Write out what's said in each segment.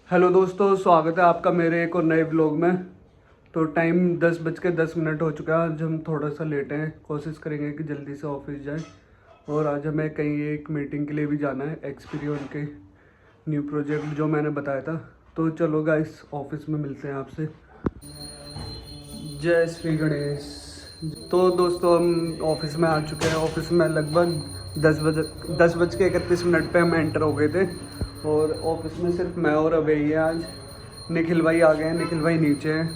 Hello दोस्तों, स्वागत है आपका मेरे एक और नए ब्लॉग में। तो टाइम 10:10 हो चुका है। आज हम थोड़ा सा लेट हैं, कोशिश करेंगे कि जल्दी से ऑफिस जाएं। और आज हमें कहीं एक मीटिंग के लिए भी जाना है, एक्सपीरियंस के न्यू प्रोजेक्ट जो मैंने बताया था। तो चलो गाइस, ऑफिस में मिलते हैं आपसे। जय श्री गणेश। तो दोस्तों, हम ऑफिस में आ चुके हैं। ऑफिस में लगभग 10:31 पे हम एंटर हो गए थे। और ऑफिस में सिर्फ मैं और अभय ही है आज। निखिल भाई आ गए हैं, निखिल भाई नीचे हैं।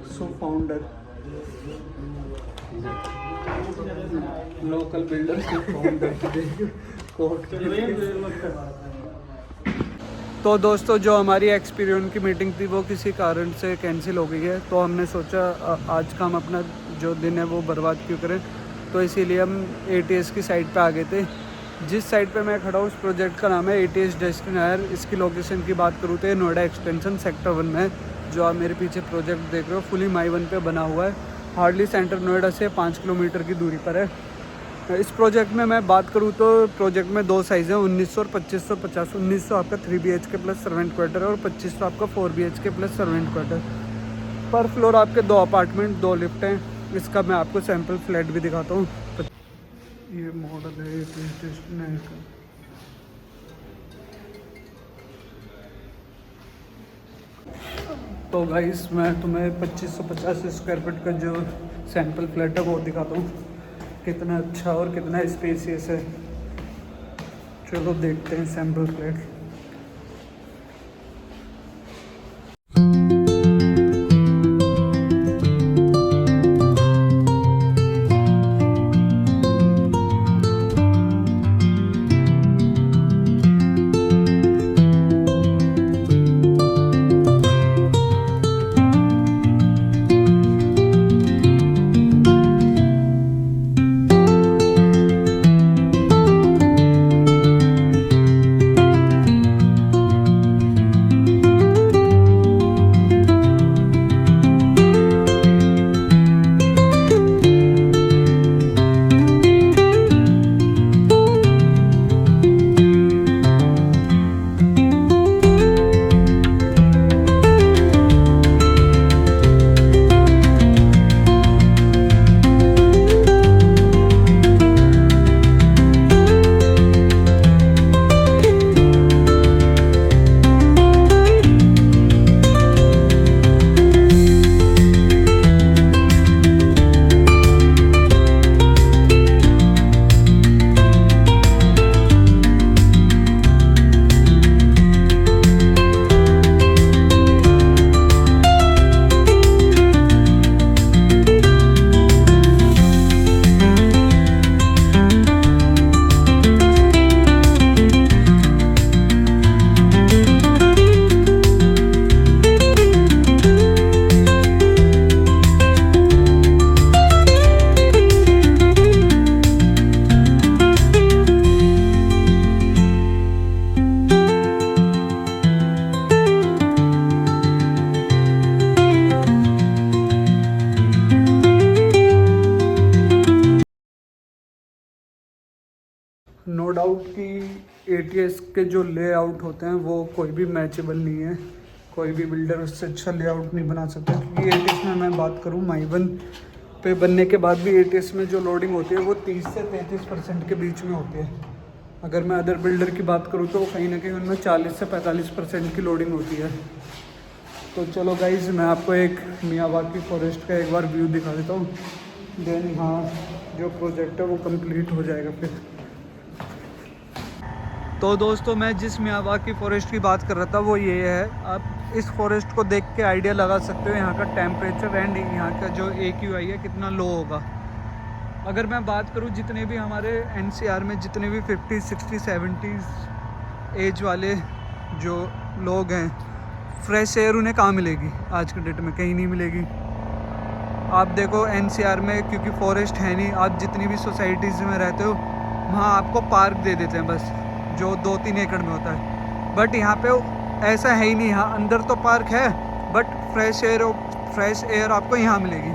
सो फाउंडर, लोकल बिल्डर, सो फाउंडर। तो दोस्तों, जो हमारी एक्सपीरियंस की मीटिंग थी वो किसी कारण से कैंसिल हो गई है। तो हमने सोचा आज का हम अपना जो दिन है वो बर्बाद क्यों करें। तो इसीलिए हम ATS की साइट पे आ गए थे। जिस साइट पे मैं खड़ा हूँ उस प्रोजेक्ट का नाम है ATS डेस्टिनायर। इसकी लोकेशन की बात करूँ तो नोएडा एक्सटेंशन सेक्टर 1 में है। जो आप मेरे पीछे प्रोजेक्ट देख रहे हो फुली माई 1 पे बना हुआ है। हार्डली सेंटर नोएडा से 5 किलोमीटर की दूरी पर है। इस प्रोजेक्ट में मैं बात करूँ तो प्रोजेक्ट में दो साइज़ हैं, 1900 और 2550। 1900 आपका 3 BHK प्लस सर्वेंट क्वार्टर है और 2500 आपका 4 BHK प्लस सर्वेंट क्वार्टर। पर फ्लोर आपके 2 अपार्टमेंट 2 लिफ्ट हैं। इसका मैं आपको सैम्पल फ्लैट भी दिखाता हूँ। ये मॉडल है डेस्टिनेशन का। तो गाइस, मैं तुम्हें 2550 स्क्वायर फीट का जो सैम्पल फ्लैट है वो दिखाता हूँ। कितना अच्छा और कितना स्पेसियस है। चलो देखते हैं सैम्पल फ्लैट। नो डाउट कि ATS के जो लेआउट होते हैं वो कोई भी मैचेबल नहीं है। कोई भी बिल्डर उससे अच्छा लेआउट नहीं बना सकता। क्योंकि ATS में मैं बात करूँ माई 1 पे बनने के बाद भी ATS में जो लोडिंग होती है वो 30 से 33% के बीच में होती है। अगर मैं अदर बिल्डर की बात करूँ तो कहीं ना कहीं उनमें 40 से 45% की लोडिंग होती है। तो चलो गाइज, मैं आपको एक मियावाकी फॉरेस्ट का एक बार व्यू दिखा देता हूँ। देन हाँ, जो प्रोजेक्ट है वो कंप्लीट हो जाएगा फिर। तो दोस्तों, मैं जिस मियावाकी फॉरेस्ट की बात कर रहा था वो ये है। आप इस फॉरेस्ट को देख के आइडिया लगा सकते हो यहाँ का टेम्परेचर एंड यहाँ का जो AQI है कितना लो होगा। अगर मैं बात करूँ जितने भी हमारे NCR में जितने भी 50, 60, 70s एज वाले जो लोग हैं, फ्रेश एयर उन्हें कहाँ मिलेगी आज के डेट में? कहीं नहीं मिलेगी। आप देखो NCR में, क्योंकि फॉरेस्ट है नहीं, आप जितनी भी सोसाइटीज़ में रहते हो वहाँ आपको पार्क दे देते हैं बस, जो 2-3 एकड़ में होता है। बट यहाँ पे ऐसा है ही नहीं। यहाँ अंदर तो पार्क है बट फ्रेश एयर आपको यहाँ मिलेगी।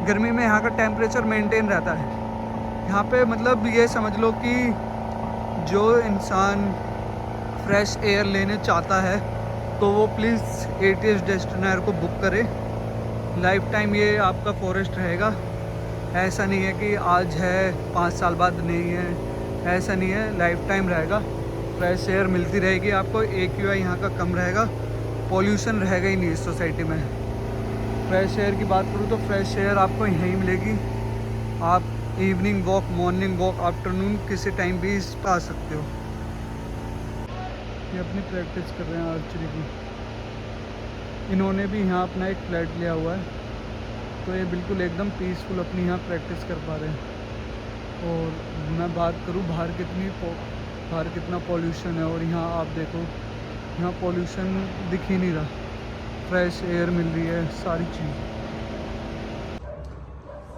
गर्मी में यहाँ का टेम्परेचर मेंटेन रहता है। यहाँ पे मतलब ये समझ लो कि जो इंसान फ्रेश एयर लेने चाहता है तो वो प्लीज़ एटीएस डेस्टिनेयर को बुक करे। लाइफ टाइम ये आपका फॉरेस्ट रहेगा, ऐसा नहीं है कि आज है 5 साल बाद नहीं है, ऐसा नहीं है, लाइफ टाइम रहेगा। फ्रेश एयर मिलती रहेगी आपको, AQI यहाँ का कम रहेगा, पॉल्यूशन रहेगा ही नहीं इस सोसाइटी में। फ्रेश एयर की बात करूँ तो फ्रेश एयर आपको यहीं मिलेगी। आप evening walk, morning walk, afternoon किसी टाइम भी इस पर आ सकते हो। ये अपनी प्रैक्टिस कर रहे हैं आर्चरी की। इन्होंने भी यहाँ अपना एक फ्लैट लिया हुआ है, तो ये बिल्कुल एकदम पीसफुल अपनी यहाँ प्रैक्टिस कर पा रहे हैं। और मैं बात करूँ बाहर कितना पॉल्यूशन है, और यहाँ आप देखो, यहाँ पॉल्यूशन दिख ही नहीं रहा, फ्रेश एयर मिल रही है, सारी चीज़।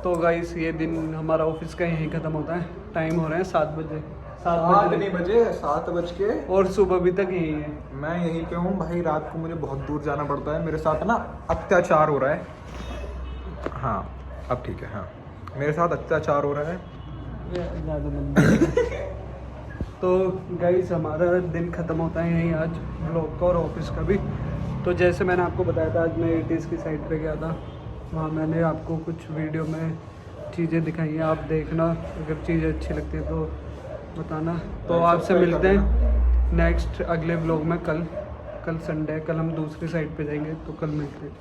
तो गाइस ये दिन हमारा ऑफिस का यहीं ख़त्म होता है। टाइम हो रहे हैं 7 बजे। 7 नहीं बजे, 7 बज के, और सुबह अभी तक यहीं है। मैं यहीं पे हूँ भाई। रात को मुझे बहुत दूर जाना पड़ता है, मेरे साथ ना अत्याचार हो रहा है। हाँ अब ठीक है। हाँ मेरे साथ अत्याचार हो रहा है। तो गाइस हमारा दिन ख़त्म होता है यहीं आज, ब्लॉग का और ऑफिस का भी। तो जैसे मैंने आपको बताया था, आज मैं एटीएस की साइट पे गया था। वहाँ मैंने आपको कुछ वीडियो में चीज़ें दिखाई हैं, आप देखना, अगर चीज़ें अच्छी लगती है तो बताना। तो आपसे मिलते हैं नेक्स्ट अगले ब्लॉग में। कल संडे है, कल हम दूसरी साइट पे जाएंगे, तो कल मिलते हैं।